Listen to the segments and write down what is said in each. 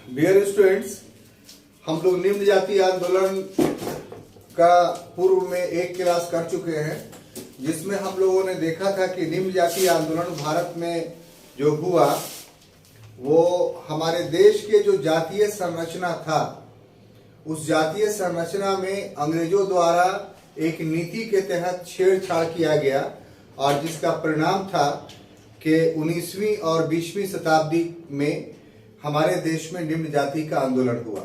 Dear students, हम लोग निम्न जाति आंदोलन का पूर्व में एक क्लास कर चुके हैं, जिसमें हम लोगों ने देखा था कि निम्न जाति आंदोलन भारत में जो हुआ वो हमारे देश के जो जातीय संरचना था, उस जातीय संरचना में अंग्रेजों द्वारा एक नीति के तहत छेड़छाड़ किया गया और जिसका परिणाम था कि 19वीं और 20वीं शताब्दी में हमारे देश में निम्न जाति का आंदोलन हुआ।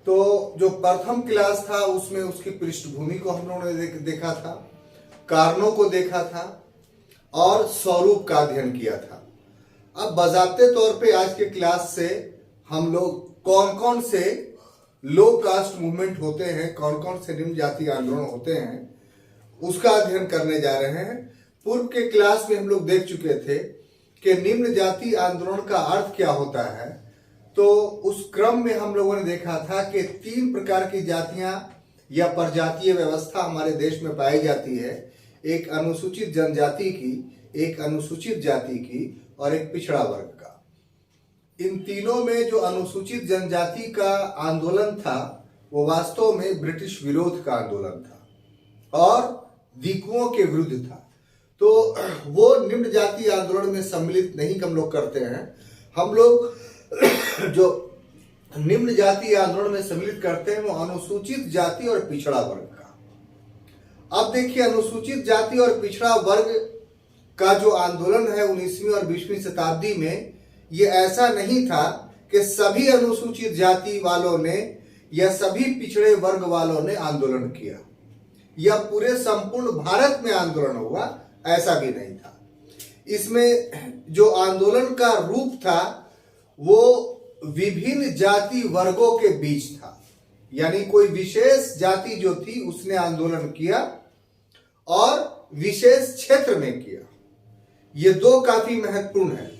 तो जो प्रथम क्लास था उसमें उसकी पृष्ठभूमि को हम लोगों ने देखा था, कारणों को देखा था और स्वरूप का अध्ययन किया था। अब बजाते तौर पे आज के क्लास से हम लोग कौन कौन से लो कास्ट मूवमेंट होते हैं, कौन कौन से निम्न जाति आंदोलन होते हैं, उसका अध्ययन करने जा रहे हैं। पूर्व के क्लास में हम लोग देख चुके थे कि निम्न जाति आंदोलन का अर्थ क्या होता है। तो उस क्रम में हम लोगों ने देखा था कि 3 प्रकार की जातियां या प्रजातीय व्यवस्था हमारे देश में पाई जाती है, एक अनुसूचित जनजाति की, एक अनुसूचित जाति की और एक पिछड़ा वर्ग का। इन तीनों में जो अनुसूचित जनजाति का आंदोलन था वो वास्तव में ब्रिटिश विरोध का आंदोलन था और दीकुओं के विरुद्ध था। तो वो निम्न जाति आंदोलन में सम्मिलित नहीं हम लोग करते हैं। हम लोग जो निम्न जाति आंदोलन में सम्मिलित करते हैं वो अनुसूचित जाति और पिछड़ा वर्ग का। अब देखिए, अनुसूचित जाति और पिछड़ा वर्ग का जो आंदोलन है 19वीं और 20वीं शताब्दी में, ये ऐसा नहीं था कि सभी अनुसूचित जाति वालों ने या सभी पिछड़े वर्ग वालों ने आंदोलन किया या पूरे संपूर्ण भारत में आंदोलन हुआ, ऐसा भी नहीं था। इसमें जो आंदोलन का रूप था वो विभिन्न जाति वर्गों के बीच था, यानी कोई विशेष जाति जो थी उसने आंदोलन किया और विशेष क्षेत्र में किया। ये 2 काफी महत्वपूर्ण है।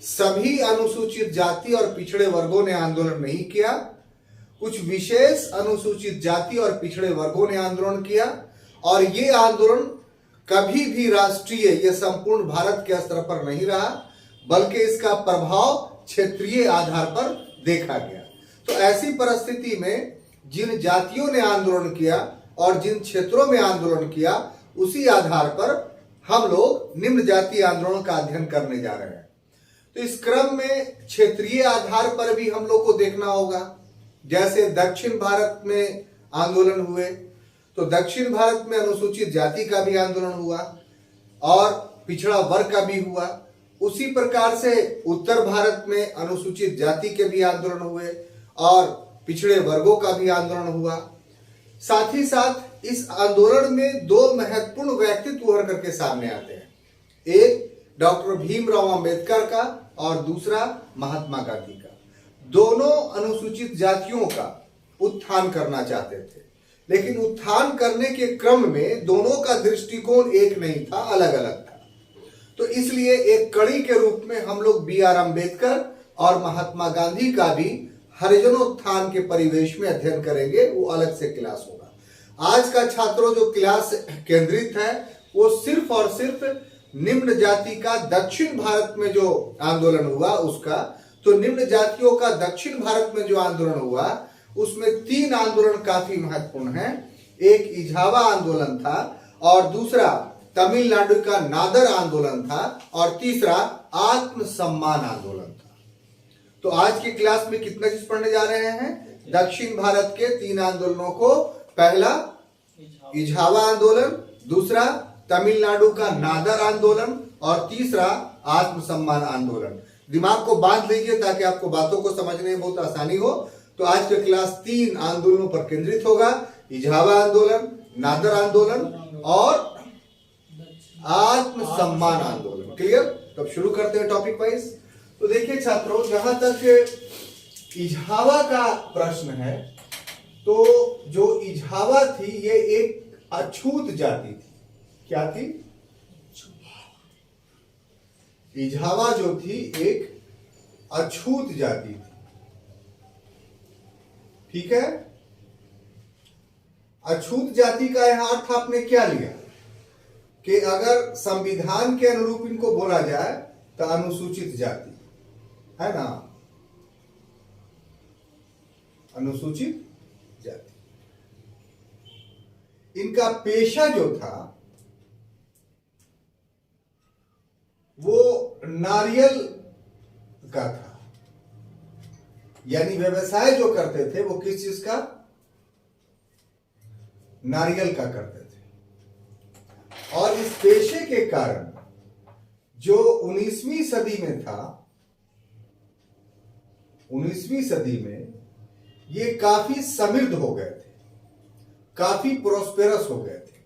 सभी अनुसूचित जाति और पिछड़े वर्गों ने आंदोलन नहीं किया, कुछ विशेष अनुसूचित जाति और पिछड़े वर्गों ने आंदोलन किया और ये आंदोलन कभी भी राष्ट्रीय या संपूर्ण भारत के स्तर पर नहीं रहा, बल्कि इसका प्रभाव क्षेत्रीय आधार पर देखा गया। तो ऐसी परिस्थिति में जिन जातियों ने आंदोलन किया और जिन क्षेत्रों में आंदोलन किया, उसी आधार पर हम लोग निम्न जाति आंदोलन का अध्ययन करने जा रहे हैं। तो इस क्रम में क्षेत्रीय आधार पर भी हम लोग को देखना होगा। जैसे दक्षिण भारत में आंदोलन हुए तो दक्षिण भारत में अनुसूचित जाति का भी आंदोलन हुआ और पिछड़ा वर्ग का भी हुआ। उसी प्रकार से उत्तर भारत में अनुसूचित जाति के भी आंदोलन हुए और पिछड़े वर्गों का भी आंदोलन हुआ। साथ ही साथ इस आंदोलन में 2 महत्वपूर्ण व्यक्तित्व उभर करके सामने आते हैं, एक डॉक्टर भीमराव अंबेडकर का और दूसरा महात्मा गांधी का। दोनों अनुसूचित जातियों का उत्थान करना चाहते थे, लेकिन उत्थान करने के क्रम में दोनों का दृष्टिकोण एक नहीं था, अलग अलग था। तो इसलिए एक कड़ी के रूप में हम लोग BR अम्बेडकर और महात्मा गांधी का भी हरिजनोत्थान के परिवेश में अध्ययन करेंगे, वो अलग से क्लास होगा। आज का छात्रों जो क्लास केंद्रित है वो सिर्फ और सिर्फ निम्न जाति का दक्षिण भारत में जो आंदोलन हुआ उसका। तो निम्न जातियों का दक्षिण भारत में जो आंदोलन हुआ उसमें 3 आंदोलन काफी महत्वपूर्ण हैं। एक इझावा आंदोलन था और दूसरा तमिलनाडु का नादर आंदोलन था और तीसरा आत्मसम्मान आंदोलन था। तो आज की क्लास में कितना चीज पढ़ने जा रहे हैं? दक्षिण भारत के 3 आंदोलनों को, पहला इझावा आंदोलन, दूसरा तमिलनाडु का नादर आंदोलन और तीसरा आत्मसम्मान आंदोलन। दिमाग को बांध लीजिए ताकि आपको बातों को समझने में बहुत आसानी हो। तो आज की क्लास 3 आंदोलनों पर केंद्रित होगा, इझावा आंदोलन, नादर आंदोलन और आत्मसम्मान आंदोलन। क्लियर? तो शुरू करते हैं टॉपिक वाइज। तो देखिए छात्रों, जहां तक इझावा का प्रश्न है तो जो इझावा थी ये एक अछूत जाति थी। क्या थी? इझावा जो थी एक अछूत जाति थी। ठीक है? अछूत जाति का यहां अर्थ आपने क्या लिया कि अगर संविधान के अनुरूप इनको बोला जाए तो अनुसूचित जाति है ना। अनुसूचित जाति। इनका पेशा जो था वो नारियल का था, यानी व्यवसाय जो करते थे वो किस चीज का? नारियल का करते थे। और इस पेशे के कारण जो 19वीं सदी में था, 19वीं सदी में ये काफी समृद्ध हो गए थे, काफी प्रोस्पेरस हो गए थे।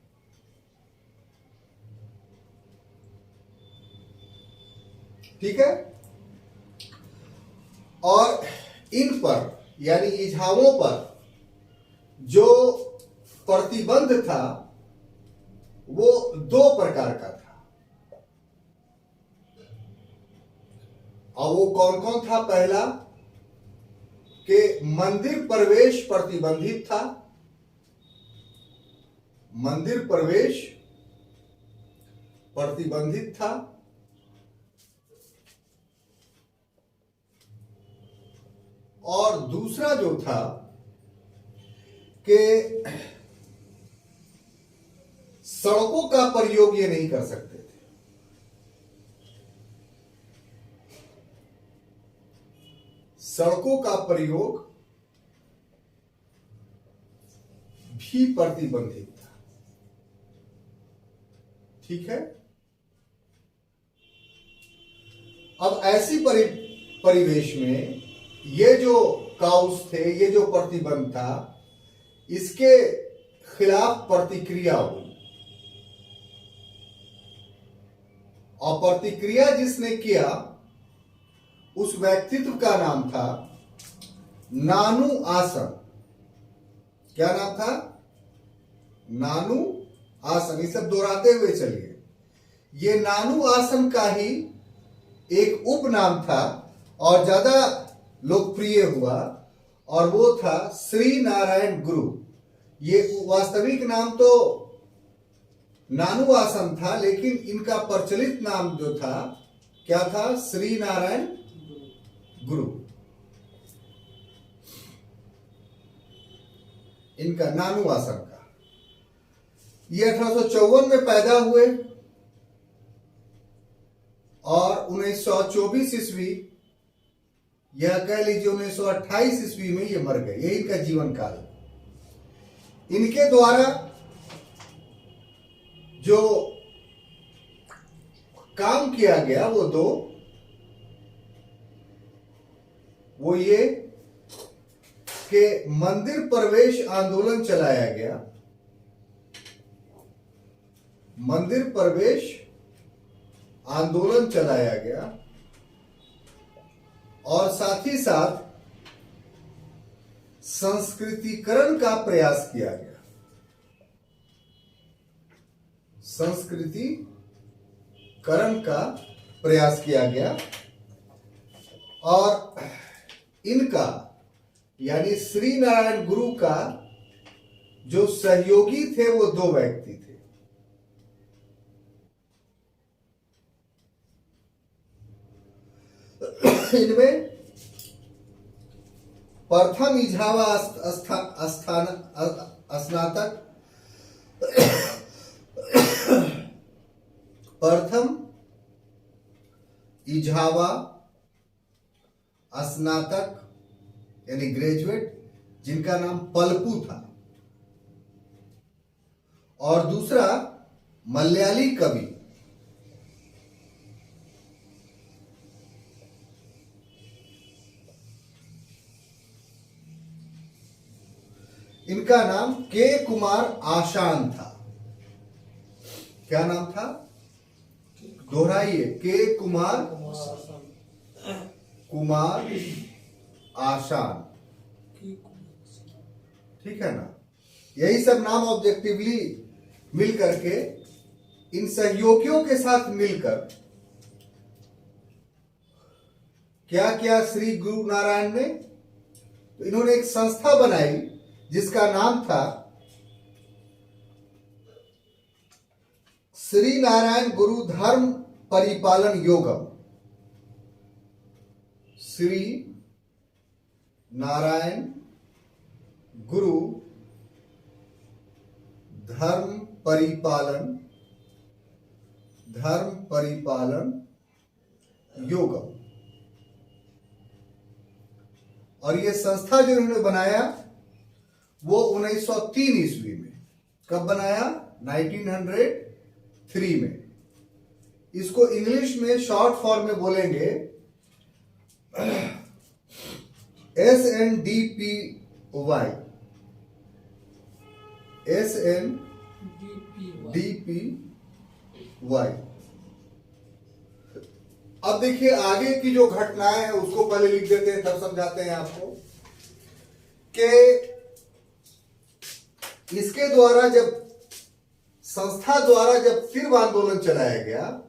ठीक है। और इन पर यानी इजावों पर जो प्रतिबंध था वो दो प्रकार का था। और वो कौन कौन था? पहला कि मंदिर प्रवेश प्रतिबंधित था, मंदिर प्रवेश प्रतिबंधित था। और दूसरा जो था कि सड़कों का प्रयोग ये नहीं कर सकते थे। सड़कों का प्रयोग भी प्रतिबंधित था। ठीक है। अब ऐसी परिवेश में ये जो काउस थे, ये जो प्रतिबंध था, इसके खिलाफ प्रतिक्रिया हुई। और प्रतिक्रिया जिसने किया उस व्यक्तित्व का नाम था नानू आसन। क्या नाम था? नानू आसन। ये सब दोहराते हुए चलिए। ये नानू आसन का ही एक उपनाम था और ज्यादा लोकप्रिय हुआ, और वो था श्री नारायण गुरु। ये वास्तविक नाम तो नानू आसन था, लेकिन इनका प्रचलित नाम जो था क्या था? श्री नारायण गुरु। इनका नानू आसन का। ये 1854 में पैदा हुए और 1924 ईस्वी, यह कह लीजिए 1928 ईस्वी में ये मर गए। यही इनका जीवन काल। इनके द्वारा जो काम किया गया वो ये कि मंदिर प्रवेश आंदोलन चलाया गया। मंदिर प्रवेश आंदोलन चलाया गया और साथ ही साथ संस्कृतिकरण का प्रयास किया गया। संस्कृतिकरण का प्रयास किया गया और इनका यानी श्री नारायण गुरु का जो सहयोगी थे वो दो व्यक्ति थे। इनमें प्रथम इजावा स्नातक, प्रथम इजावा स्नातक यानी ग्रेजुएट, जिनका नाम पलपू था, और दूसरा मलयाली कवि इनका नाम के कुमार आशान था। क्या नाम था? दोहराइए। के कुमार आशान। ठीक है ना? यही सब नाम ऑब्जेक्टिवली मिल करके इन सहयोगियों के साथ मिलकर क्या किया श्री गुरु नारायण ने? तो इन्होंने एक संस्था बनाई जिसका नाम था श्री नारायण गुरु धर्म परिपालन योगम। श्री नारायण गुरु धर्म परिपालन योगम। और ये संस्था जो इन्होंने बनाया वो 1903 ईस्वी में। कब बनाया? 1903 में। इसको इंग्लिश में शॉर्ट फॉर्म में बोलेंगे SNDPY। SNDPY। अब देखिए आगे की जो घटनाएं हैं उसको पहले लिख देते हैं, तब समझाते हैं आपको कि इसके द्वारा जब संस्था द्वारा जब तीव्र आंदोलन चलाया गया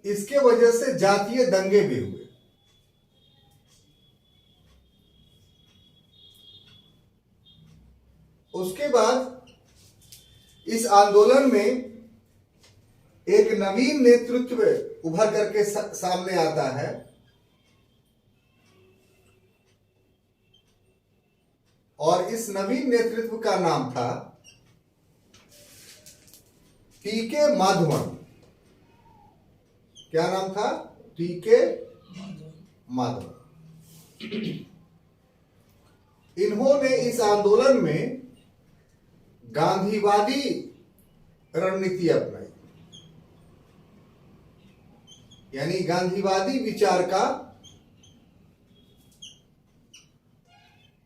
इसके वजह से जातीय दंगे भी हुए। उसके बाद इस आंदोलन में एक नवीन नेतृत्व उभर करके सामने आता है। और इस नवीन नेतृत्व का नाम था टीके माधवन। क्या नाम था? टीके माधवन। इन्होंने इस आंदोलन में गांधीवादी रणनीति अपनाई, यानी गांधीवादी विचार का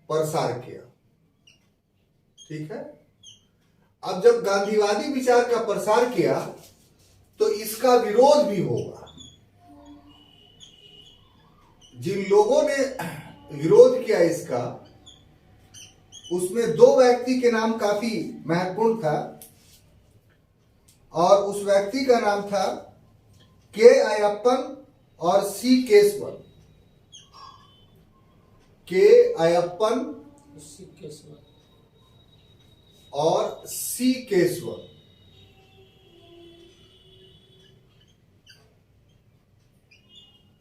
प्रसार किया। ठीक है। अब जब गांधीवादी विचार का प्रसार किया तो इसका विरोध भी होगा। जिन लोगों ने विरोध किया इसका, उसमें दो व्यक्ति के नाम काफी महत्वपूर्ण था। और उस व्यक्ति का नाम था के अयप्पन और सी केशवन। के अयप्पन और सी केशवन।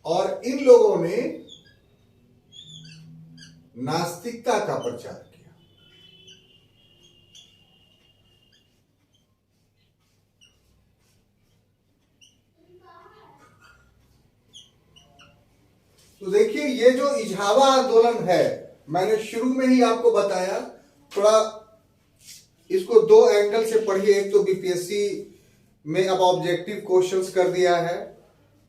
और इन लोगों ने नास्तिकता का प्रचार किया। तो देखिए ये जो इजावा आंदोलन है, मैंने शुरू में ही आपको बताया, थोड़ा इसको दो एंगल से पढ़िए। एक तो बीपीएससी में अब ऑब्जेक्टिव क्वेश्चंस कर दिया है,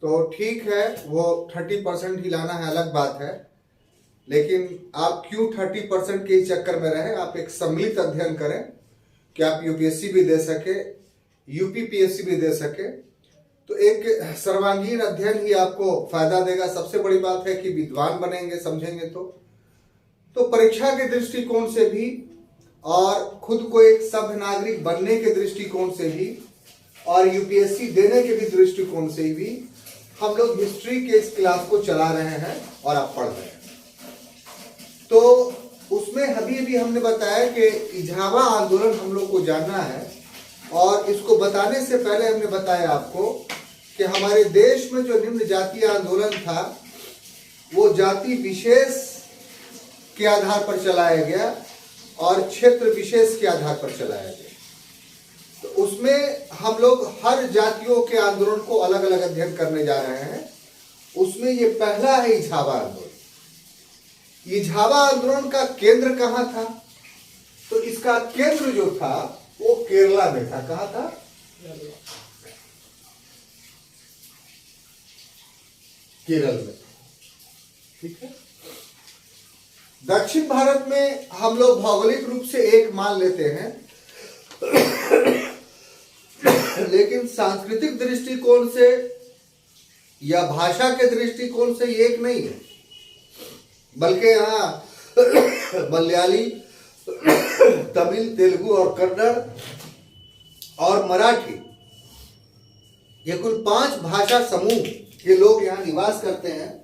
तो ठीक है, वो 30% ही लाना है, अलग बात है। लेकिन आप क्यों 30% के चक्कर में रहे? आप एक सम्मिलित अध्ययन करें कि आप यूपीएससी भी दे सके, यूपीपीएससी भी दे सके। तो एक सर्वांगीण अध्ययन ही आपको फायदा देगा। सबसे बड़ी बात है कि विद्वान बनेंगे, समझेंगे तो परीक्षा के दृष्टिकोण से भी और खुद को एक सभ्य नागरिक बनने के दृष्टिकोण से भी और यूपीएससी देने के भी दृष्टिकोण से भी हम लोग हिस्ट्री के इस क्लास को चला रहे हैं और आप पढ़ रहे हैं। तो उसमें अभी हमने बताया कि इजावा आंदोलन हम लोग को जानना है। और इसको बताने से पहले हमने बताया आपको कि हमारे देश में जो निम्न जातीय आंदोलन था वो जाति विशेष के आधार पर चलाया गया और क्षेत्र विशेष के आधार पर चलाया गया। तो उसमें हम लोग हर जातियों के आंदोलन को अलग अलग अध्ययन करने जा रहे हैं। उसमें ये पहला है इजावा आंदोलन। इजावा आंदोलन का केंद्र कहां था? तो इसका केंद्र जो था वो केरला में था। कहां था? केरल में। ठीक है। दक्षिण भारत में हम लोग भौगोलिक रूप से एक मान लेते हैं, लेकिन सांस्कृतिक दृष्टिकोण से या भाषा के दृष्टिकोण से ये एक नहीं है, बल्कि यहाँ मलयाली, तमिल, तेलुगु और कन्नड़ और मराठी, ये कुल 5 भाषा समूह के लोग यहाँ निवास करते हैं।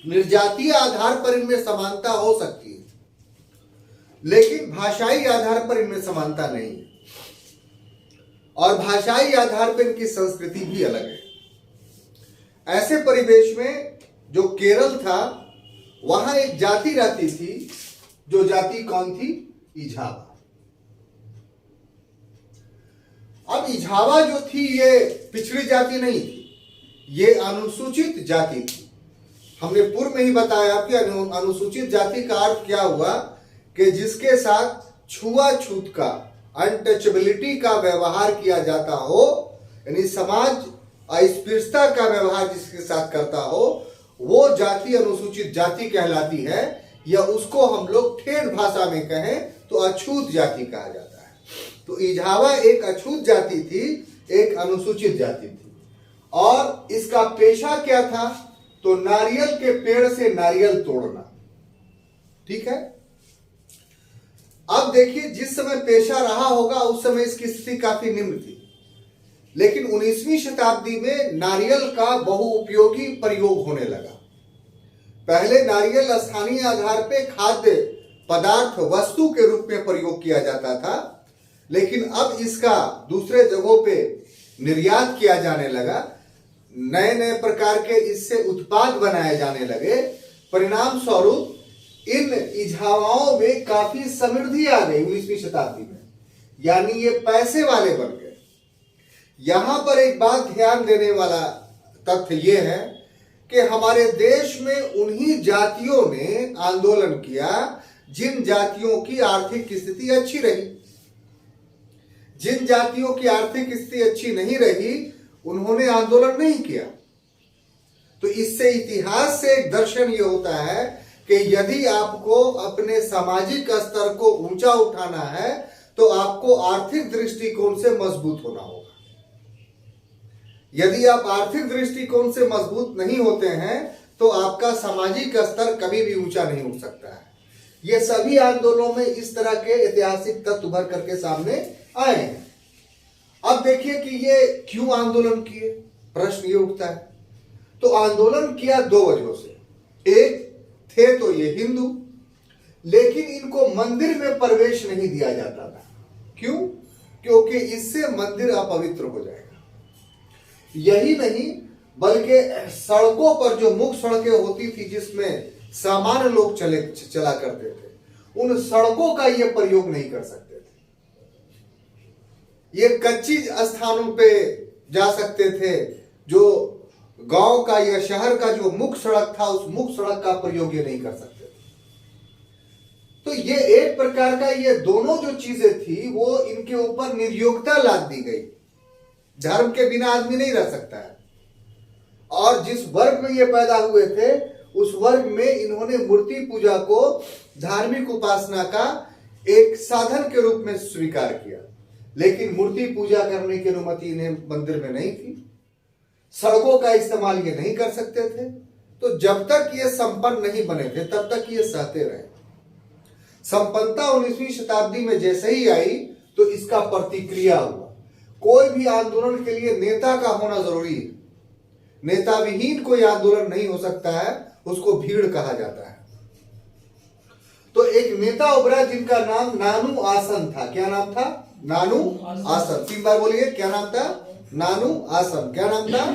निर्जातीय आधार पर इनमें समानता हो सकती है, लेकिन भाषाई आधार पर इनमें समानता नहीं है। और भाषाई आधार पर इनकी संस्कृति भी अलग है। ऐसे परिवेश में जो केरल था, वहां एक जाति रहती थी, जो जाति कौन थी? इझावा। अब इझावा जो थी ये पिछड़ी जाति नहीं थी, ये अनुसूचित जाति थी। हमने पूर्व में ही बताया कि अनुसूचित जाति का अर्थ क्या हुआ कि जिसके साथ छुआछूत का, अनटचेबिलिटी का व्यवहार किया जाता हो, यानी समाज अस्पृश्यता का व्यवहार जिसके साथ करता हो, वो जाति अनुसूचित जाति कहलाती है, या उसको हम लोग ठेठ भाषा में कहें तो अछूत जाति कहा जाता है। तो इझावा एक अछूत जाति थी, एक अनुसूचित जाति थी। और इसका पेशा क्या था? तो नारियल के पेड़ से नारियल तोड़ना। ठीक है। अब देखिए, जिस समय पेशा रहा होगा उस समय इसकी स्थिति काफी निम्न थी, लेकिन 19वीं शताब्दी में नारियल का बहुउपयोगी प्रयोग होने लगा। पहले नारियल स्थानीय आधार पर खाद्य पदार्थ, वस्तु के रूप में प्रयोग किया जाता था, लेकिन अब इसका दूसरे जगहों पे निर्यात किया जाने लगा। नए नए प्रकार के इससे उत्पाद बनाए जाने लगे। परिणाम स्वरूप इन इझावाओं में काफी समृद्धि आ गई 19वीं शताब्दी में, यानी ये पैसे वाले बन गए। यहां पर एक बात ध्यान देने वाला तथ्य ये है कि हमारे देश में उन्हीं जातियों ने आंदोलन किया जिन जातियों की आर्थिक स्थिति अच्छी रही। जिन जातियों की आर्थिक स्थिति अच्छी नहीं रही, उन्होंने आंदोलन नहीं किया। तो इससे इतिहास से एक दर्शन ये होता है कि यदि आपको अपने सामाजिक स्तर को ऊंचा उठाना है तो आपको आर्थिक दृष्टिकोण से मजबूत होना होगा। यदि आप आर्थिक दृष्टिकोण से मजबूत नहीं होते हैं तो आपका सामाजिक स्तर कभी भी ऊंचा नहीं उठ सकता है। ये सभी आंदोलनों में इस तरह के ऐतिहासिक तत्व उभर करके सामने आए हैं। अब देखिए कि ये क्यों आंदोलन किए, प्रश्न ये उठता है। तो आंदोलन किया दो वजहों से। एक थे तो ये हिंदू, लेकिन इनको मंदिर में प्रवेश नहीं दिया जाता था। क्यों? क्योंकि इससे मंदिर अपवित्र हो जाएगा। यही नहीं, बल्कि सड़कों पर जो मुख्य सड़कें होती थी जिसमें सामान्य लोग चला करते थे, उन सड़कों का ये प्रयोग नहीं कर सकते थे। ये कच्ची स्थानों पे जा सकते थे। जो गांव का या शहर का जो मुख्य सड़क था, उस मुख्य सड़क का प्रयोग ये नहीं कर सकते थे। तो ये एक प्रकार का, ये दोनों जो चीजें थी वो इनके ऊपर निर्योग्यता लाद दी गई। धर्म के बिना आदमी नहीं रह सकता है। और जिस वर्ग में ये पैदा हुए थे, उस वर्ग में इन्होंने मूर्ति पूजा को धार्मिक उपासना का एक साधन के रूप में स्वीकार किया, लेकिन मूर्ति पूजा करने की अनुमति इन्हें मंदिर में नहीं थी। सड़कों का इस्तेमाल ये नहीं कर सकते थे। तो जब तक ये संपन्न नहीं बने थे तब तक ये सहते रहे। संपन्नता 19वीं शताब्दी में जैसे ही आई तो इसका प्रतिक्रिया हुआ। कोई भी आंदोलन के लिए नेता का होना जरूरी है। नेता विहीन कोई आंदोलन नहीं हो सकता है, उसको भीड़ कहा जाता है। तो एक नेता उभरा जिनका नाम नानू आसन था। क्या नाम था? नानू आसन। 3 बार बोलिए, क्या नाम था? नानू आसन। क्या नाम था?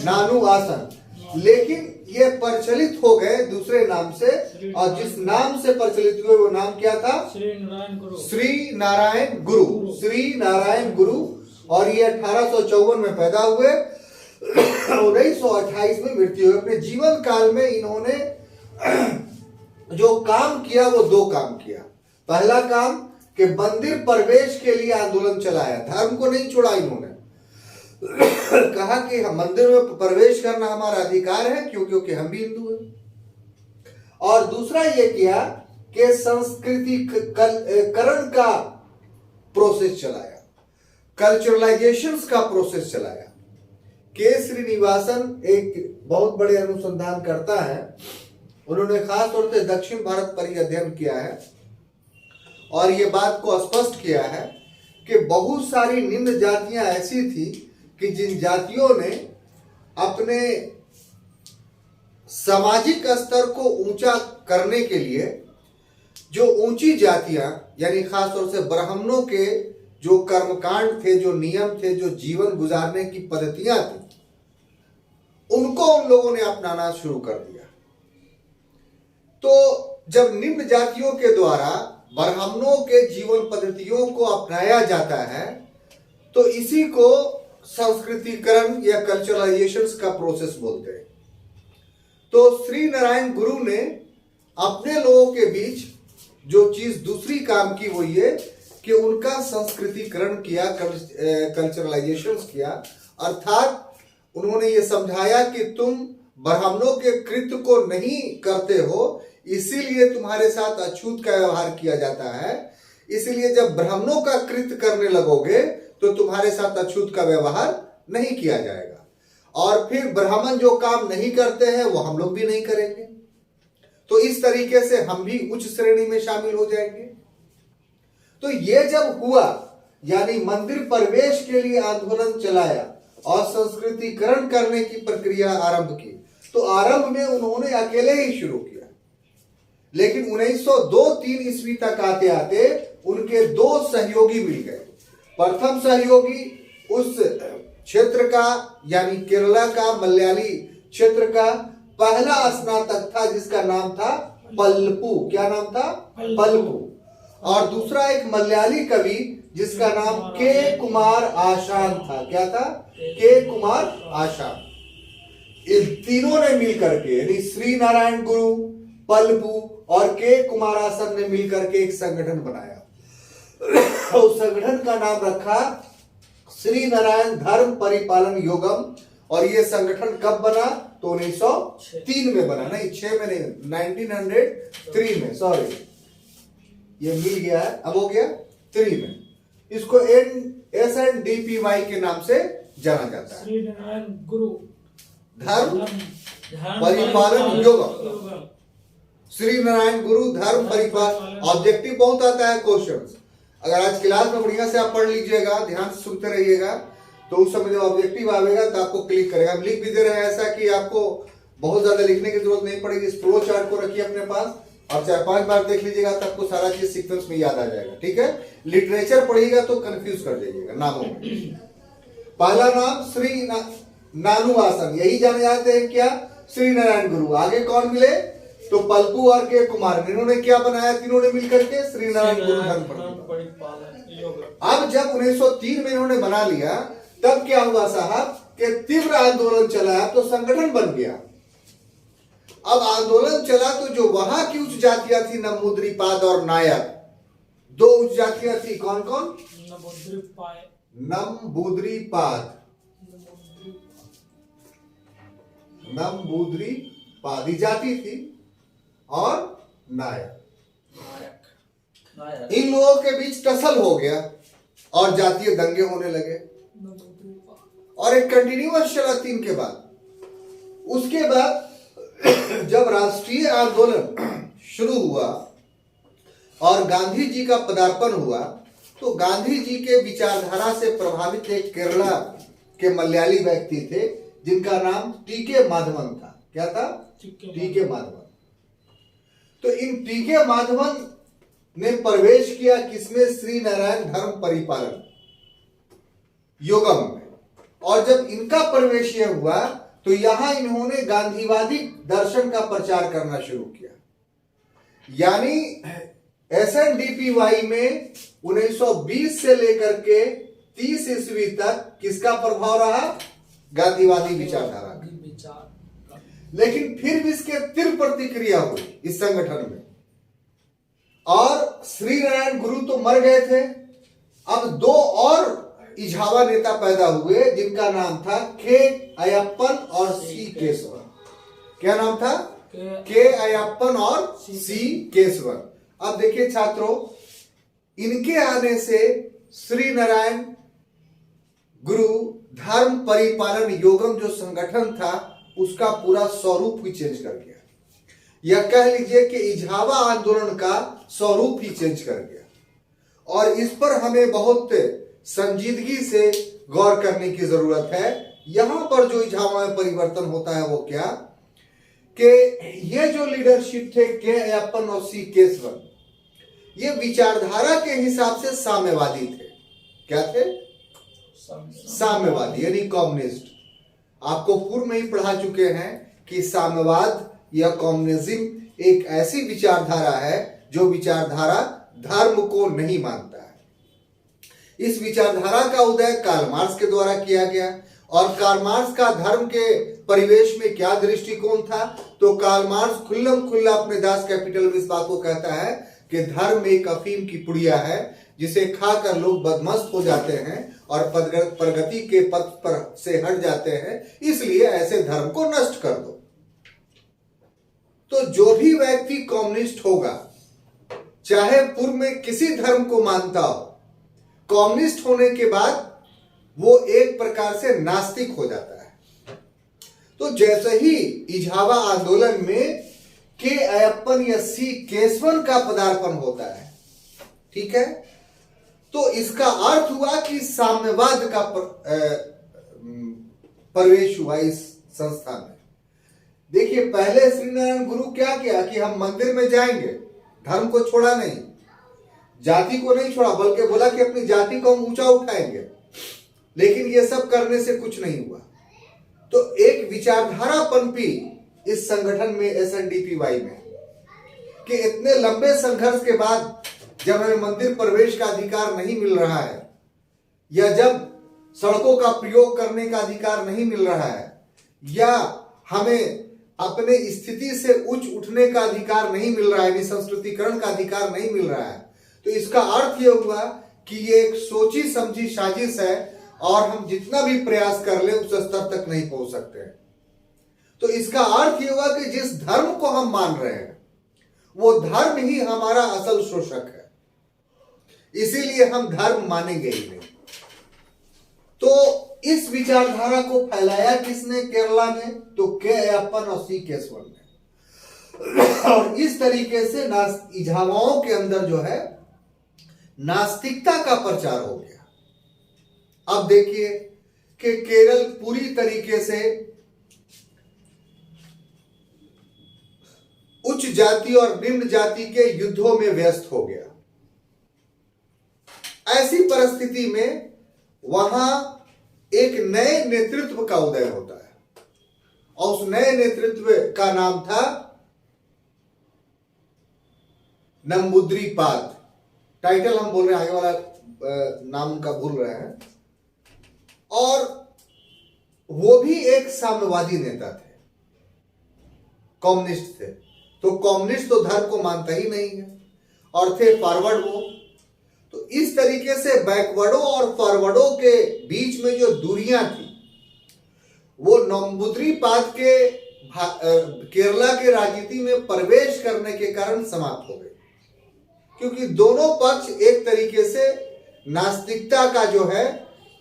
नानू आसन। लेकिन ये प्रचलित हो गए दूसरे नाम से, और जिस नाम से प्रचलित हुए वो नाम क्या था? श्री नारायण गुरु। श्री नारायण गुरु। श्री नारायण गुरु। और ये 1854 में पैदा हुए, 1928 में मृत्यु हुई। अपने जीवन काल में इन्होंने जो काम किया वो 2 काम किया। पहला काम कि मंदिर प्रवेश के लिए आंदोलन चलाया। धर्म को नहीं छोड़ा इन्होंने। कहा कि हम मंदिर में प्रवेश करना हमारा अधिकार है, क्योंकि हम भी हिंदू हैं। और दूसरा ये किया कि संस्कृतिकरण का प्रोसेस चलाया, कल्चरलाइजेशन का प्रोसेस चलाया। के श्रीनिवासन एक बहुत बड़े अनुसंधान करता है। उन्होंने खास तौर से दक्षिण भारत पर ही अध्ययन किया है और ये बात को स्पष्ट किया है कि बहुत सारी निम्न जातियां ऐसी थी कि जिन जातियों ने अपने सामाजिक स्तर को ऊंचा करने के लिए जो ऊंची जातियां, यानी खासतौर से ब्राह्मणों के जो कर्मकांड थे, जो नियम थे, जो जीवन गुजारने की पद्धतियां थी, उनको उन लोगों ने अपनाना शुरू कर दिया। तो जब निम्न जातियों के द्वारा ब्राह्मणों के जीवन पद्धतियों को अपनाया जाता है तो इसी को संस्कृतिकरण या कल्चरलाइजेशन का प्रोसेस बोलते हैं। तो श्री नारायण गुरु ने अपने लोगों के बीच जो चीज दूसरी काम की वो ये कि उनका संस्कृतिकरण किया, कल्चरलाइजेशन किया, अर्थात उन्होंने ये समझाया कि तुम ब्राह्मणों के कृत्य को नहीं करते हो, इसीलिए तुम्हारे साथ अछूत का व्यवहार किया जाता है। इसीलिए जब ब्राह्मणों का कृत्य करने लगोगे तो तुम्हारे साथ अछूत का व्यवहार नहीं किया जाएगा, और फिर ब्राह्मण जो काम नहीं करते हैं वो हम लोग भी नहीं करेंगे। तो इस तरीके से हम भी उच्च श्रेणी में शामिल हो जाएंगे। तो ये जब हुआ, यानी मंदिर प्रवेश के लिए आंदोलन चलाया और संस्कृतिकरण करने की प्रक्रिया आरंभ की, तो आरंभ में उन्होंने अकेले ही शुरू किया, लेकिन 1902-3 ईस्वी तक आते आते उनके 2 सहयोगी मिल गए। प्रथम सहयोगी उस क्षेत्र का, यानी केरला का मलयाली क्षेत्र का पहला स्नातक था जिसका नाम था पल्पू। क्या नाम था? पल्पू। और दूसरा एक मलयाली कवि जिसका नाम के कुमार आशान था। क्या था? के कुमार आशान। इन तीनों ने मिलकर के, यानी श्री नारायण गुरु, पल्पू और के कुमार आशान ने मिलकर के एक संगठन बनाया। उस संगठन का नाम रखा श्री नारायण धर्म परिपालन योगम। और ये संगठन कब बना? तो 1903 में बना, नहीं 6 में नहीं, 1903 में, सॉरी ये मिल गया है, अब हो गया 3 में। इसको SNDPY के नाम से जाना जाता है, श्री नारायण गुरु धर्म परिपालन योगम। श्री नारायण गुरु धर्म परिपालन। ऑब्जेक्टिव बहुत आता है क्वेश्चन, अगर आज क्लास में बढ़िया से आप पढ़ लीजिएगा, ध्यान से सुनते रहिएगा, तो उस समय जब ऑब्जेक्टिव आएगा तो आपको क्लिक करेगा। हम लिख भी दे रहे हैं ऐसा कि आपको बहुत ज्यादा लिखने की जरूरत नहीं पड़ेगी। इस फ्लो चार्ट को रखिए अपने पास और 4-5 बार देख लीजिएगा, तब आपको सारा चीज सीक्वेंस में याद आ जाएगा। ठीक है, लिटरेचर पढ़िएगा तो कंफ्यूज कर जाइएगा नामों में। पहला नाम श्री नानू आसन, यही जाने जाते हैं क्या? श्री नारायण गुरु। आगे कौन मिले? तो पल्पू और के कुमार। इन्होंने क्या बनाया? तीनों ने मिलकर के श्री नारायण गुरु धर्म परिपालन योग। अब जब 1903 में इन्होंने बना लिया, तब क्या हुआ साहब कि तीव्र आंदोलन चला, तो संगठन बन गया। अब आंदोलन चला तो जो वहां की उच्च जातियां थी, नंबूद्रिपाद और नायर, 2 उच्च जातियां थी। कौन कौन? नंबूद्रिपाद, नंबूद्रिपादी जाति थी और नायर। इन लोगों के बीच टसल हो गया और जातीय दंगे होने लगे और एक कंटिन्यूअस चला 3 के बाद। उसके बाद जब राष्ट्रीय आंदोलन शुरू हुआ और गांधी जी का पदार्पण हुआ, तो गांधी जी के विचारधारा से प्रभावित एक केरला के मलयाली व्यक्ति थे जिनका नाम टीके माधवन था। क्या था? टीके माधवन। तो इन टीके माधवन ने प्रवेश किया किसमें? श्री नारायण धर्म परिपालन योगम में। और जब इनका प्रवेश यह हुआ तो यहां इन्होंने गांधीवादी दर्शन का प्रचार करना शुरू किया। यानी SNDPY में 1920 से लेकर के 30 ईस्वी तक किसका प्रभाव रहा? गांधीवादी विचारधारा का। लेकिन फिर भी इसके तीव्र प्रतिक्रिया हुई इस संगठन में, और श्री नारायण गुरु तो मर गए थे। अब 2 और इझावा नेता पैदा हुए जिनका नाम था के अयप्पन और सी केशवन। क्या नाम था? के अयप्पन और सी केशवन। अब देखिए छात्रों, इनके आने से श्री नारायण गुरु धर्म परिपालन योगम जो संगठन था उसका पूरा स्वरूप ही चेंज कर गया, या कह लीजिए कि इझावा आंदोलन का स्वरूप ही चेंज कर गया। और इस पर हमें बहुत संजीदगी से गौर करने की जरूरत है। यहां पर जो इझावा में परिवर्तन होता है वो क्या कि ये जो लीडरशिप थे के अयप्पन और सी केशवन, ये विचारधारा के हिसाब से साम्यवादी थे। क्या थे? साम्यवादी यानी कम्युनिस्ट। आपको पूर्व में ही पढ़ा चुके हैं कि साम्यवाद या कम्युनिज्म एक ऐसी विचारधारा है जो विचारधारा धर्म को नहीं मानता है। इस विचारधारा का उदय कार्ल मार्क्स के द्वारा किया गया। और कार्ल मार्क्स का धर्म के परिवेश में क्या दृष्टिकोण था? तो कार्ल मार्क्स खुल्लम खुल्ला अपने दास कैपिटल में इस बात को कहता है कि धर्म एक अफीम की पुड़िया है जिसे खाकर लोग बदमस्त हो जाते हैं और प्रगति के पथ पर से हट जाते हैं, इसलिए ऐसे धर्म को नष्ट कर दो। तो जो भी व्यक्ति कम्युनिस्ट होगा, चाहे पूर्व में किसी धर्म को मानता हो, कम्युनिस्ट होने के बाद वो एक प्रकार से नास्तिक हो जाता है। तो जैसे ही इझावा आंदोलन में के अयप्पन या सी केशवन का पदार्पण होता है, ठीक है, तो इसका अर्थ हुआ कि साम्यवाद का प्रवेश हुआ इस संस्था में। देखिए, पहले श्रीनारायण गुरु क्या किया कि हम मंदिर में जाएंगे, धर्म को छोड़ा नहीं, जाति को नहीं छोड़ा, बल्कि बोला कि अपनी जाति को हम ऊंचा उठाएंगे। लेकिन ये सब करने से कुछ नहीं हुआ। तो एक विचारधारा पनपी इस संगठन में, SNDPY में, कि इतने लंबे संघर्ष के बाद जब हमें मंदिर प्रवेश का अधिकार नहीं मिल रहा है, या जब सड़कों का प्रयोग करने का अधिकार नहीं मिल रहा है, या हमें अपने स्थिति से उच्च उठने का अधिकार नहीं मिल रहा है, संस्कृतिकरण का अधिकार नहीं मिल रहा है, तो इसका अर्थ यह हुआ कि ये एक सोची समझी साजिश है और हम जितना भी प्रयास कर ले उस स्तर तक नहीं पहुंच सकते हैं। तो इसका अर्थ यह हुआ कि जिस धर्म को हम मान रहे हैं वो धर्म ही हमारा असल शोषक है, इसीलिए हम धर्म मानेंगे ही नहीं। तो इस विचारधारा को फैलाया किसने केरला में? तो के अयप्पन और सी केशवन ने। और इस तरीके से इझावाओं के अंदर जो है नास्तिकता का प्रचार हो गया। अब देखिए कि केरल पूरी तरीके से उच्च जाति और निम्न जाति के युद्धों में व्यस्त हो गया। ऐसी परिस्थिति में वहां एक नए नेतृत्व का उदय होता है और उस नए नेतृत्व का नाम था नंबूद्रिपाद। टाइटल हम बोल रहे हैं, आगे वाला नाम उनका भूल रहे हैं। और वो भी एक साम्यवादी नेता थे, कम्युनिस्ट थे। तो कम्युनिस्ट तो धर्म को मानता ही नहीं है और थे फॉरवर्ड वो। तो इस तरीके से बैकवर्डों और फॉरवर्डों के बीच में जो दूरियां थी वो नंबूद्रिपाद के केरला के राजनीति में प्रवेश करने के कारण समाप्त हो गई, क्योंकि दोनों पक्ष एक तरीके से नास्तिकता का जो है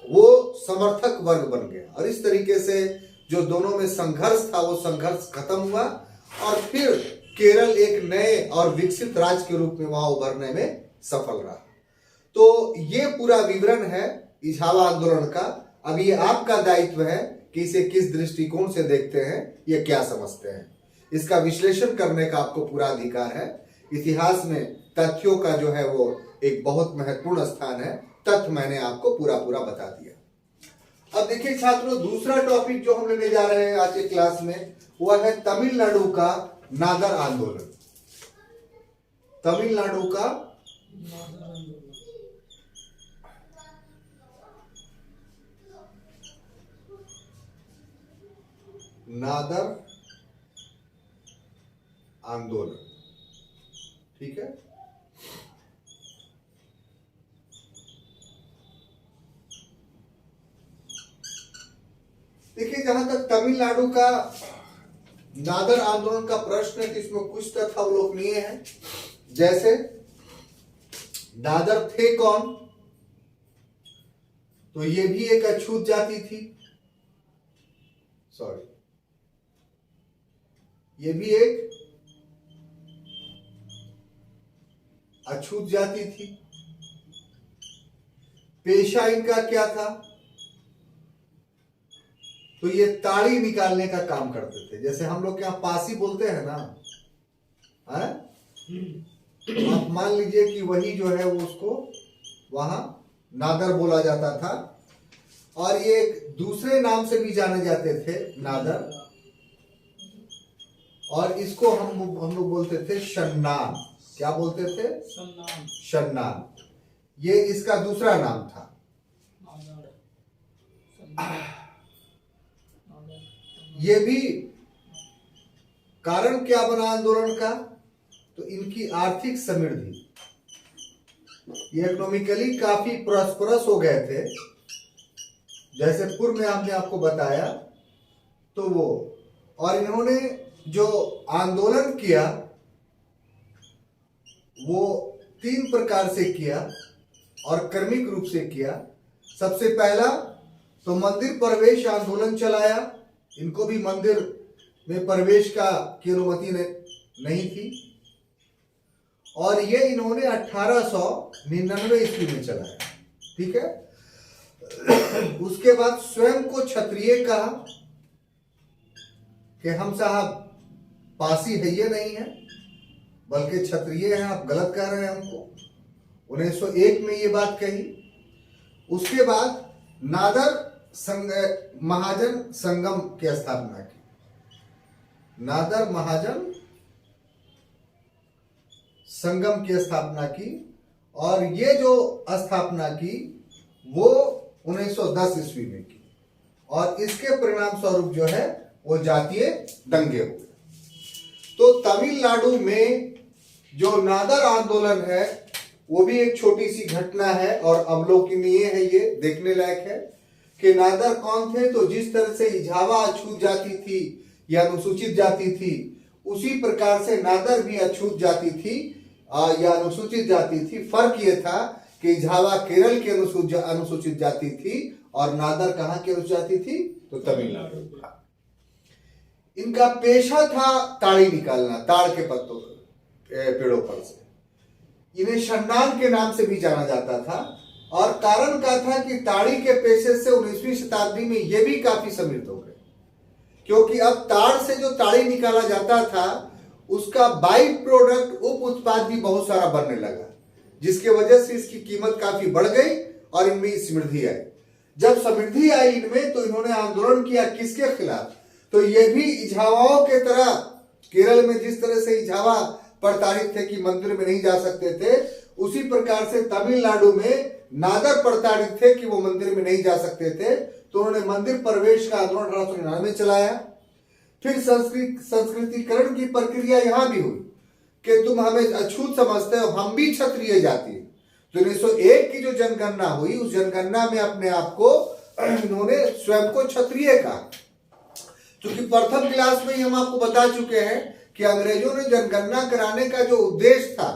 वो समर्थक वर्ग बन गया। और इस तरीके से जो दोनों में संघर्ष था वो संघर्ष खत्म हुआ और फिर केरल एक नए और विकसित राज्य के रूप में वहां उभरने में सफल रहा। तो ये पूरा विवरण है इझावा आंदोलन का। अब ये आपका दायित्व है कि इसे किस दृष्टिकोण से देखते हैं, ये क्या समझते हैं। इसका विश्लेषण करने का आपको पूरा अधिकार है। इतिहास में तथ्यों का जो है वो एक बहुत महत्वपूर्ण स्थान है। तथ्य मैंने आपको पूरा पूरा बता दिया। अब देखिए छात्रों, दूसरा टॉपिक जो हम लेने जा रहे हैं आज के क्लास में वह है तमिलनाडु का नादर आंदोलन। तमिलनाडु का नादर आंदोलन, ठीक है। देखिए, जहां तक तमिलनाडु का नादर आंदोलन का प्रश्न है तो इसमें कुछ तथ्य अवलोकनीय है। जैसे नादर थे कौन? तो ये भी एक अछूत जाति थी, ये भी एक अछूत जाति थी। पेशा इनका क्या था? तो ये ताड़ी निकालने का काम करते थे। जैसे हम लोग क्या पासी बोलते हैं ना, आप मान लीजिए कि वही जो है वो उसको वहां नादर बोला जाता था, और ये एक दूसरे नाम से भी जाने जाते थे नादर, और इसको हम लोग बोलते थे शन्नान। क्या बोलते थे? शन्नान। ये इसका दूसरा नाम था। ये भी कारण क्या बना आंदोलन का? तो इनकी आर्थिक समृद्धि, ये इकोनॉमिकली काफी प्रॉस्परस हो गए थे, जैसे पूर्व में हमने आपको बताया। तो वो, और इन्होंने जो आंदोलन किया वो 3 प्रकार से किया और क्रमिक रूप से किया। सबसे पहला तो मंदिर प्रवेश आंदोलन चलाया। इनको भी मंदिर में प्रवेश की अनुमति नहीं थी, और ये इन्होंने 1899 ईस्वी में चलाया। ठीक है। उसके बाद स्वयं को क्षत्रिय कहा कि हम साहब पासी है ये नहीं है, बल्कि क्षत्रिय हैं, आप गलत कह रहे हैं हमको। 1901 में ये बात कही। उसके बाद नादर महाजन संगम की स्थापना की। नादर महाजन संगम की स्थापना की, और ये जो स्थापना की वो 1910 ईस्वी में की, और इसके परिणाम स्वरूप जो है वो जातीय दंगे हुए। तो तमिलनाडु में जो नादर आंदोलन है वो भी एक छोटी सी घटना है और अवलोकनीय है, ये देखने लायक है कि नादर कौन थे। तो जिस तरह से इजावा अछूत जाति थी या अनुसूचित जाति थी, उसी प्रकार से नादर भी अछूत जाति थी या अनुसूचित जाति थी। फर्क ये था कि इजावा केरल की अनुसूचित जाति थी और नादर कहाँ की अनुसूचित जाति थी? तो तमिलनाडु का। इनका पेशा था ताड़ी निकालना, ताड़ के पत्तों पेड़ों पर से। इन्हें शन्नान के नाम से भी जाना जाता था, और कारण क्या था कि ताड़ी के पेशे से 19वीं शताब्दी में ये भी काफी समृद्ध हो गए, क्योंकि अब ताड़ से जो ताड़ी निकाला जाता था उसका बाई प्रोडक्ट उप उत्पाद भी बहुत सारा बनने लगा, जिसके वजह से इसकी कीमत काफी बढ़ गई और इनमें समृद्धि आई। जब समृद्धि आई इनमें तो इन्होंने आंदोलन किया किसके खिलाफ? तो ये भी इजावाओं के तरह, केरल में जिस तरह से इजावा प्रताड़ित थे कि मंदिर में नहीं जा सकते थे, उसी प्रकार से तमिलनाडु में नादर प्रताड़ित थे कि वो मंदिर में नहीं जा सकते थे। तो उन्होंने मंदिर प्रवेश का आंदोलन 1899 में चलाया। फिर संस्कृतिकरण की प्रक्रिया यहां भी हुई कि तुम हमें अछूत समझते हो, हम भी क्षत्रिय जाति। तो 1901 की जो जनगणना हुई, उस जनगणना में अपने आप को इन्होंने स्वयं को क्षत्रिय कहा। क्योंकि प्रथम क्लास में ही हम आपको बता चुके हैं कि अंग्रेजों ने जनगणना कराने का जो उद्देश्य था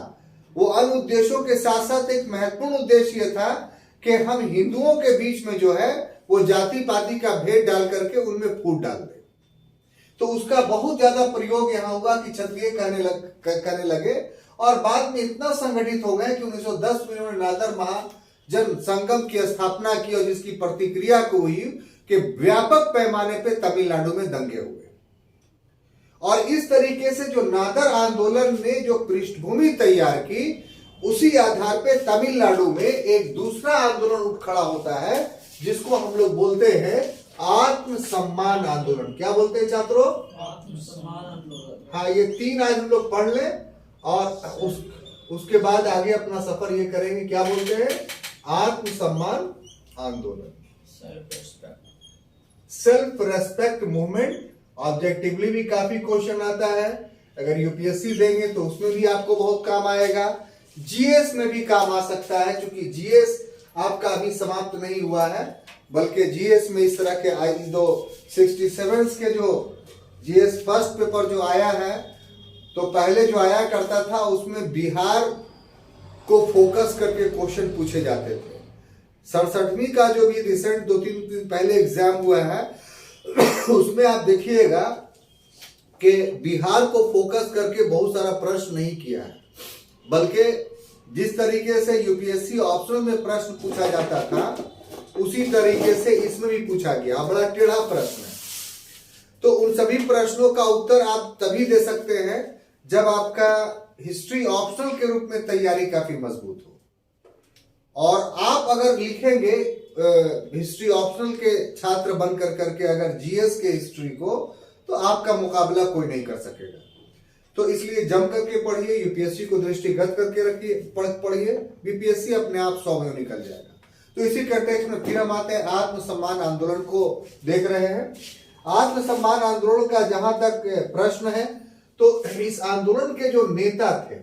वो अन्य उद्देश्यों के साथ साथ एक महत्वपूर्ण उद्देश्य यह था कि हम हिंदुओं के बीच में जो है वो जाति पाति का भेद डाल करके उनमें फूट डाल दे। तो उसका बहुत ज्यादा प्रयोग यहाँ हुआ कि क्षत्रिय कहने लगे, और बाद में इतना संगठित हो गए कि 1910 में उन्होंने नादर महाजन संगम की स्थापना की, और जिसकी प्रतिक्रिया को हुई कि व्यापक पैमाने पे तमिलनाडु में दंगे हुए। और इस तरीके से जो नादर आंदोलन ने जो पृष्ठभूमि तैयार की, उसी आधार पे तमिलनाडु में एक दूसरा आंदोलन उठ खड़ा होता है, जिसको हम लोग बोलते हैं आत्मसम्मान आंदोलन। क्या बोलते हैं छात्रों? आत्मसम्मान आंदोलन। हाँ, ये 3 आज हम लोग पढ़ लें और उसके बाद आगे अपना सफर ये करेंगे। क्या बोलते हैं? आत्मसम्मान आंदोलन, सेल्फ रेस्पेक्ट मूवमेंट। ऑब्जेक्टिवली भी काफी क्वेश्चन आता है, अगर यूपीएससी देंगे तो उसमें भी आपको बहुत काम आएगा, जीएस में भी काम आ सकता है, क्योंकि जीएस आपका अभी समाप्त नहीं हुआ है, बल्कि जीएस में इस तरह के 67 के जो जीएस फर्स्ट पेपर जो आया है, तो पहले जो आया करता था उसमें बिहार को फोकस करके क्वेश्चन पूछे जाते थे। 67वीं का जो भी रिसेंट 2-3 दिन पहले एग्जाम हुआ है उसमें आप देखिएगा कि बिहार को फोकस करके बहुत सारा प्रश्न नहीं किया है, बल्कि जिस तरीके से यूपीएससी ऑप्शनल में प्रश्न पूछा जाता था उसी तरीके से इसमें भी पूछा गया। बड़ा टेढ़ा प्रश्न है। तो उन सभी प्रश्नों का उत्तर आप तभी दे सकते हैं जब आपका हिस्ट्री ऑप्शनल के रूप में तैयारी काफी मजबूत हो, और आप अगर लिखेंगे हिस्ट्री ऑप्शनल के छात्र बन करके अगर जीएस के हिस्ट्री को, तो आपका मुकाबला कोई नहीं कर सकेगा। तो इसलिए जम करके पढ़िए, यूपीएससी को दृष्टिगत करके रखिए, पढ़िए, बीपीएससी अपने आप 100 में निकल जाएगा। तो इसी कंटेक्स्ट में फिर हम आते हैं आत्मसम्मान आंदोलन को देख रहे हैं। आत्मसम्मान आंदोलन का जहां तक प्रश्न है, तो इस आंदोलन के जो नेता थे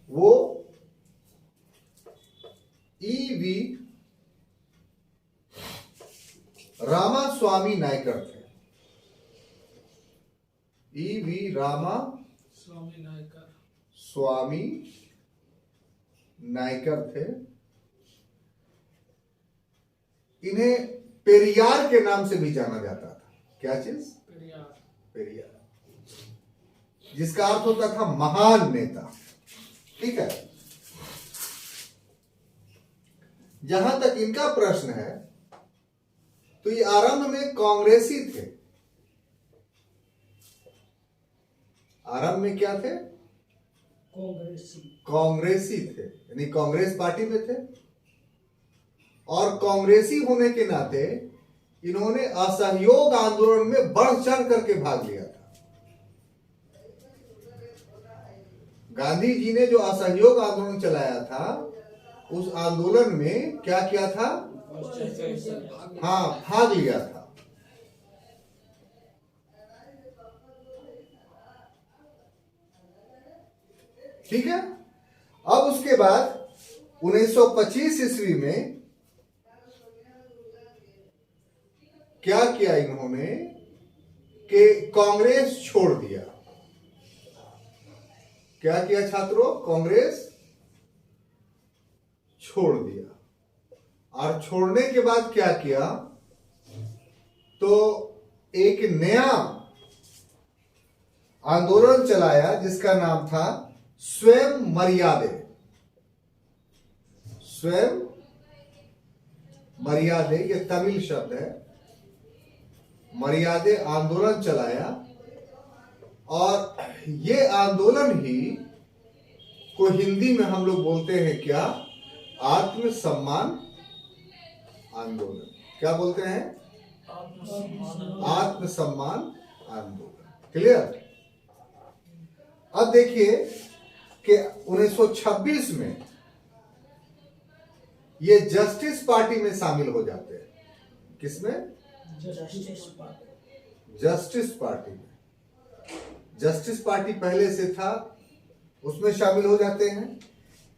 वो ईवी रामास्वामी नायकर थे। ईवी स्वामी नायकर थे। इन्हें पेरियार के नाम से भी जाना जाता था। क्या चीज? पेरियार, जिसका अर्थ होता था महान नेता। ठीक है, जहां तक इनका प्रश्न है, तो ये आरंभ में कांग्रेसी थे। आरंभ में क्या थे? कांग्रेसी थे, यानी कांग्रेस पार्टी में थे। और कांग्रेसी होने के नाते इन्होंने असहयोग आंदोलन में बढ़ चढ़ करके भाग लिया था। गांधी जी ने जो असहयोग आंदोलन चलाया था, उस आंदोलन में क्या किया था? हाँ, भाग लिया था। ठीक है। अब उसके बाद 1925 ईस्वी में क्या किया इन्होंने कि कांग्रेस छोड़ दिया। क्या किया छात्रों? कांग्रेस छोड़ दिया। और छोड़ने के बाद क्या किया? तो एक नया आंदोलन चलाया जिसका नाम था स्वयं मर्यादे। स्वयं मर्यादे, ये तमिल शब्द है। मर्यादे आंदोलन चलाया, और ये आंदोलन ही को हिंदी में हम लोग बोलते हैं क्या? आत्मसम्मान आंदोलन। क्या बोलते हैं? आत्मसम्मान आंदोलन। क्लियर? अब देखिए कि 1926 में ये जस्टिस पार्टी में शामिल हो जाते हैं। किसमें? जस्टिस पार्टी में। जस्टिस पार्टी पहले से था, उसमें शामिल हो जाते हैं।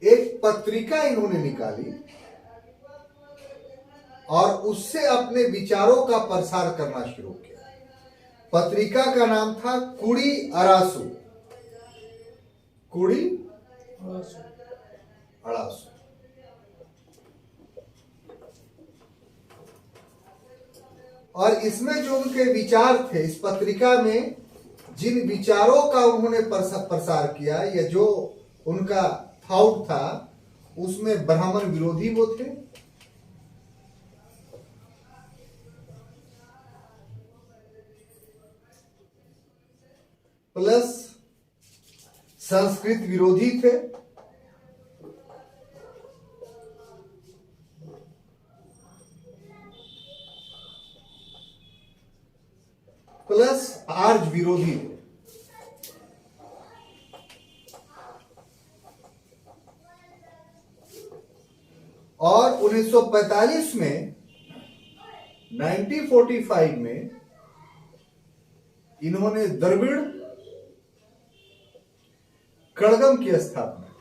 एक पत्रिका इन्होंने निकाली और उससे अपने विचारों का प्रसार करना शुरू किया। पत्रिका का नाम था कुड़ी अरासू। कुड़ी अरासू। और इसमें जो उनके विचार थे, इस पत्रिका में जिन विचारों का उन्होंने प्रसार किया, या जो उनका थॉट था, उसमें ब्राह्मण विरोधी वो थे। प्लस संस्कृत विरोधी थे। प्लस आर्य विरोधी थे। और 1945 में 1945 में इन्होंने द्रविड़ कड़गम की स्थापना की।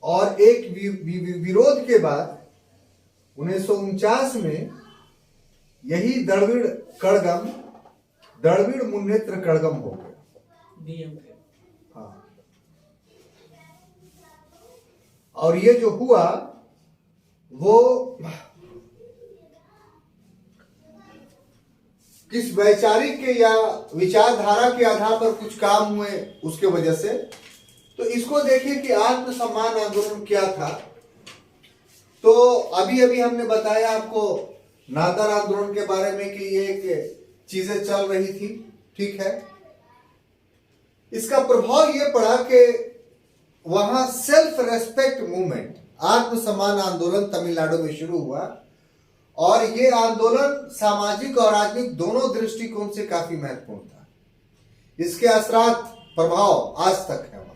और एक विरोध के बाद 1949 में यही द्रविड़ कड़गम द्रविड़ मुन्नेत्र कड़गम हो गया। हाँ। और ये जो हुआ वो किस वैचारिक के या विचारधारा के आधार पर कुछ काम हुए उसके वजह से। तो इसको देखिए कि आत्मसम्मान आंदोलन क्या था। तो अभी अभी हमने बताया आपको नादार आंदोलन के बारे में कि ये एक चीजें चल रही थी। ठीक है, इसका प्रभाव ये पड़ा कि वहां सेल्फ रेस्पेक्ट मूवमेंट, आत्मसम्मान आंदोलन तमिलनाडु में शुरू हुआ और ये आंदोलन सामाजिक और राजनीतिक दोनों दृष्टिकोण से काफी महत्वपूर्ण था। इसके असरात प्रभाव आज तक है वहां।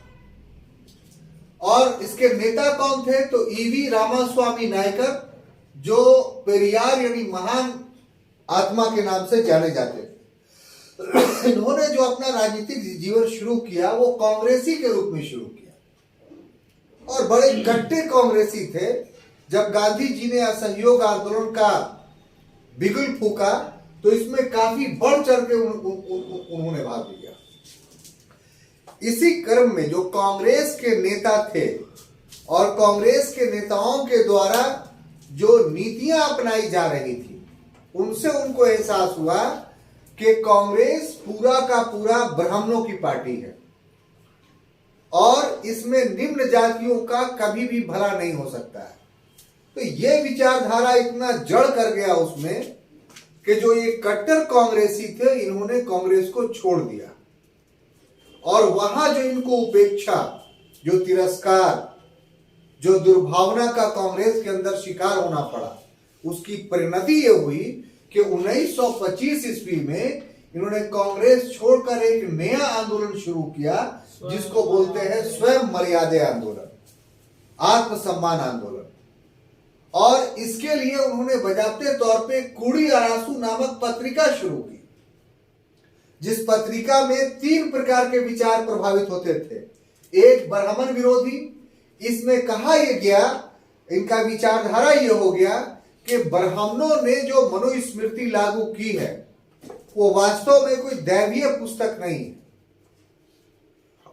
और इसके नेता कौन थे? तो ईवी रामास्वामी नायकर, जो पेरियार यानी महान आत्मा के नाम से जाने जाते थे। इन्होंने जो अपना राजनीतिक जीवन शुरू किया वो कांग्रेसी के रूप में शुरू किया और बड़े कट्टे कांग्रेसी थे। जब गांधी जी ने असहयोग आंदोलन का बिगुल फूका तो इसमें काफी बढ़ चढ़ के उन्होंने भाग लिया। इसी क्रम में जो कांग्रेस के नेता थे और कांग्रेस के नेताओं के द्वारा जो नीतियां अपनाई जा रही थी, उनसे उनको एहसास हुआ कि कांग्रेस पूरा का पूरा ब्राह्मणों की पार्टी है और इसमें निम्न जातियों का कभी भी भला नहीं हो सकता है। तो ये विचारधारा इतना जड़ कर गया उसमें कि जो ये कट्टर कांग्रेसी थे, इन्होंने कांग्रेस को छोड़ दिया और वहां जो इनको उपेक्षा, जो तिरस्कार, जो दुर्भावना का कांग्रेस के अंदर शिकार होना पड़ा, उसकी परिणति ये हुई कि 1925 ईस्वी में इन्होंने कांग्रेस छोड़कर एक नया आंदोलन शुरू किया जिसको बोलते हैं स्वयं मर्यादा आंदोलन, आत्मसम्मान आंदोलन। और इसके लिए उन्होंने बजाते तौर पे कूड़ी अरासू नामक पत्रिका शुरू की, जिस पत्रिका में 3 प्रकार के विचार प्रभावित होते थे। एक ब्राह्मण विरोधी, इसमें कहा यह गया, इनका विचारधारा यह हो गया कि ब्राह्मणों ने जो मनुस्मृति लागू की है वो वास्तव में कोई दैवीय पुस्तक नहीं है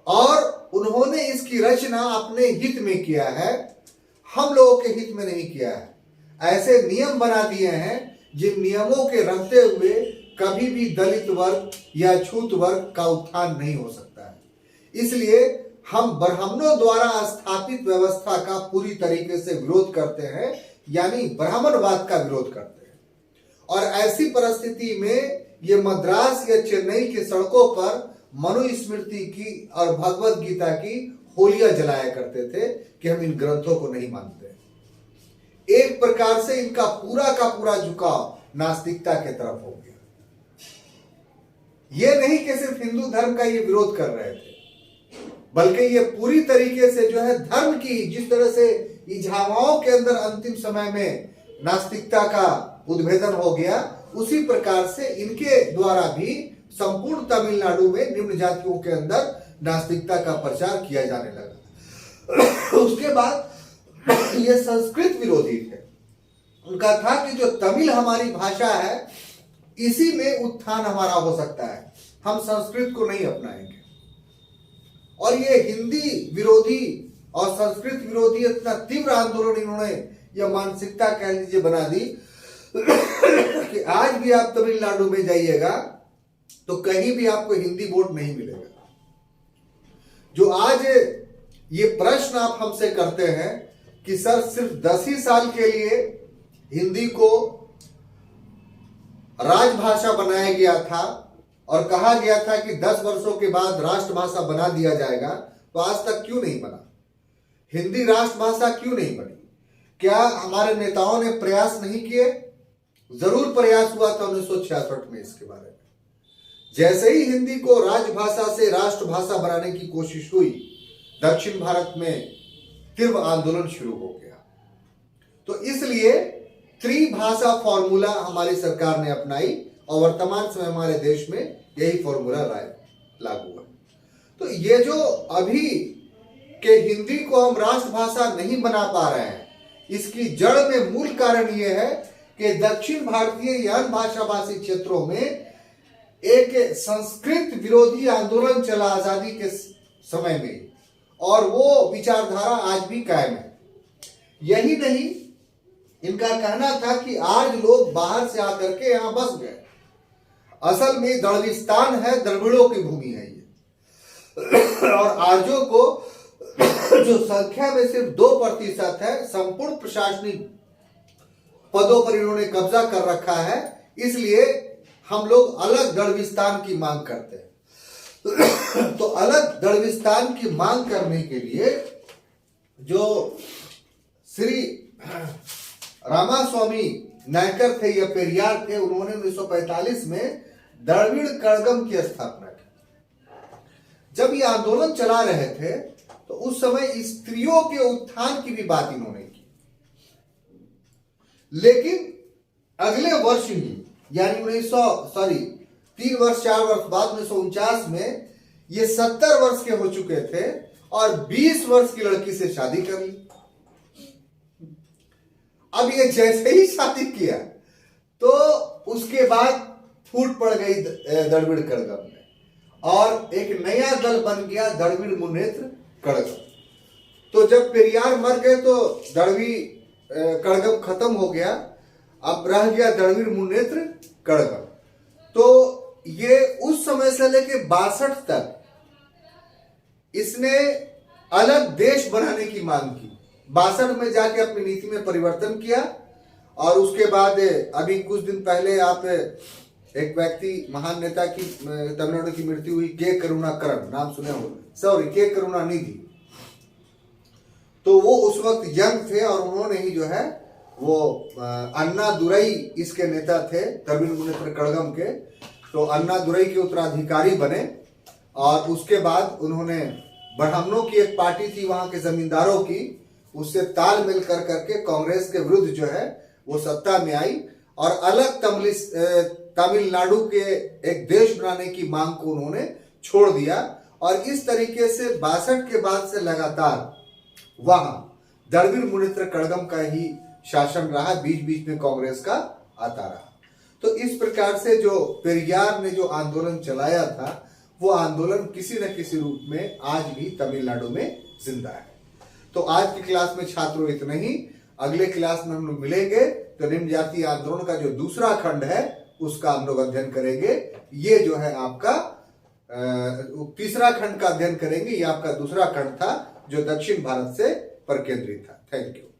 और उन्होंने इसकी रचना अपने हित में किया है, हम लोगों के हित में नहीं किया है। ऐसे नियम बना दिए हैं जिन नियमों के रहते हुए कभी भी दलित वर्ग या छूत वर्ग का उत्थान नहीं हो सकता है। इसलिए हम ब्राह्मणों द्वारा स्थापित व्यवस्था का पूरी तरीके से विरोध करते हैं, यानी ब्राह्मणवाद का विरोध करते हैं। और ऐसी परिस्थिति में ये मद्रास या चेन्नई की सड़कों पर मनुस्मृति की और भगवत गीता की होलियां जलाया करते थे कि हम इन ग्रंथों को नहीं मानते। एक प्रकार से इनका पूरा का पूरा झुकाव नास्तिकता के तरफ हो गया। ये नहीं कि सिर्फ हिंदू धर्म का ये विरोध कर रहे थे, बल्कि ये पूरी तरीके से जो है धर्म की, जिस तरह से इजामाओं के अंदर अंतिम समय में नास्तिकता का उद्भेदन हो गया, उसी प्रकार से इनके द्वारा भी संपूर्ण तमिलनाडु में निम्न जातियों के अंदर नास्तिकता का प्रचार किया जाने लगा। उसके बाद ये संस्कृत विरोधी थे। उनका था कि जो तमिल हमारी भाषा है, इसी में उत्थान हमारा हो सकता है, हम संस्कृत को नहीं अपनाएंगे। और ये हिंदी विरोधी और संस्कृत विरोधी इतना तीव्र आंदोलन इन्होंने, यह मानसिकता कह लीजिए बना दी कि आज भी आप तमिलनाडु में जाइएगा तो कहीं भी आपको हिंदी बोर्ड नहीं मिलेगा। जो आज ये प्रश्न आप हमसे करते हैं कि सर सिर्फ 10 ही साल के लिए हिंदी को राजभाषा बनाया गया था और कहा गया था कि 10 वर्षों के बाद राष्ट्रभाषा बना दिया जाएगा, तो आज तक क्यों नहीं बना? हिंदी राष्ट्रभाषा क्यों नहीं बनी? क्या हमारे नेताओं ने प्रयास नहीं किए? जरूर प्रयास हुआ था 1966 में इसके बारे में। जैसे ही हिंदी को राजभाषा से राष्ट्रभाषा बनाने की कोशिश हुई, दक्षिण भारत में तीव्र आंदोलन शुरू हो गया। तो इसलिए त्रिभाषा फॉर्मूला हमारी सरकार ने अपनाई और वर्तमान समय हमारे देश में यही फॉर्मूला लागू है। तो ये जो अभी के हिंदी को हम राष्ट्रभाषा नहीं बना पा रहे हैं, इसकी जड़ में मूल कारण यह है कि दक्षिण भारतीय या भाषा भाषी क्षेत्रों में एक संस्कृत विरोधी आंदोलन चला आजादी के समय में, और वो विचारधारा आज भी कायम है। यही नहीं, इनका कहना था कि आज लोग बाहर से आकर के यहां बस गए, असल में द्रविड़स्तान है, द्रविड़ों की भूमि है ये। और आर्यों को जो संख्या में सिर्फ 2% है, संपूर्ण प्रशासनिक पदों पर इन्होंने कब्जा कर रखा है, इसलिए हम लोग अलग द्रविड़स्तान की मांग करते हैं। तो अलग दड़विस्तान की मांग करने के लिए जो श्री रामास्वामी नायकर थे या पेरियार थे, उन्होंने 1945 में द्रविड़ कड़गम की स्थापना की। जब ये आंदोलन चला रहे थे तो उस समय स्त्रियों के उत्थान की भी बात इन्होंने की, लेकिन अगले वर्ष ही यानी 3 वर्ष 4 वर्ष बाद 1949 में ये 70 वर्ष के हो चुके थे और 20 वर्ष की लड़की से शादी कर ली। अब ये जैसे ही शादी किया तो उसके बाद फूट पड़ गई द्रविड़ कड़गम में और एक नया दल बन गया द्रविड़ मुन्नेत्र कड़गम। तो जब पेरियार मर गए तो द्रविड़ कड़गम खत्म हो गया, अब रह गया द्रविड़ मुन्नेत्र कड़गम। तो ये उस समय से लेके 62 तक इसने अलग देश बनाने की मांग की। 62 में जाके अपनी नीति में परिवर्तन किया और उसके बाद अभी कुछ दिन पहले आप एक व्यक्ति महान नेता की तमिलनाडु की मृत्यु हुई, के करुणाकरन, नाम सुने हो, सॉरी के करुणानिधि। तो वो उस वक्त यंग थे और उन्होंने ही जो है वो अन्ना दुरई इसके नेता थे द्रविड़ मुन्नेत्र कड़गम के। तो अन्ना दुरई के उत्तराधिकारी बने और उसके बाद उन्होंने ब्राह्मणों की एक पार्टी थी वहां के जमींदारों की, उससे तालमेल कर करके कांग्रेस के विरुद्ध जो है वो सत्ता में आई और अलग तमिलनाडु के एक देश बनाने की मांग को उन्होंने छोड़ दिया। और इस तरीके से 62 के बाद से लगातार वहां द्रविड़ मुन्नेत्र कड़गम का ही शासन रहा, बीच बीच में कांग्रेस का आता रहा। तो इस प्रकार से जो पेरियार ने जो आंदोलन चलाया था वो आंदोलन किसी न किसी रूप में आज भी तमिलनाडु में जिंदा है। तो आज की क्लास में छात्रों इतना ही। अगले क्लास में हम लोग मिलेंगे तो निम्न जातीय आंदोलन का जो दूसरा खंड है उसका हम लोग अध्ययन करेंगे। ये जो है आपका तीसरा खंड का अध्ययन करेंगे। ये आपका दूसरा खंड था जो दक्षिण भारत से पर केंद्रित था। Thank you.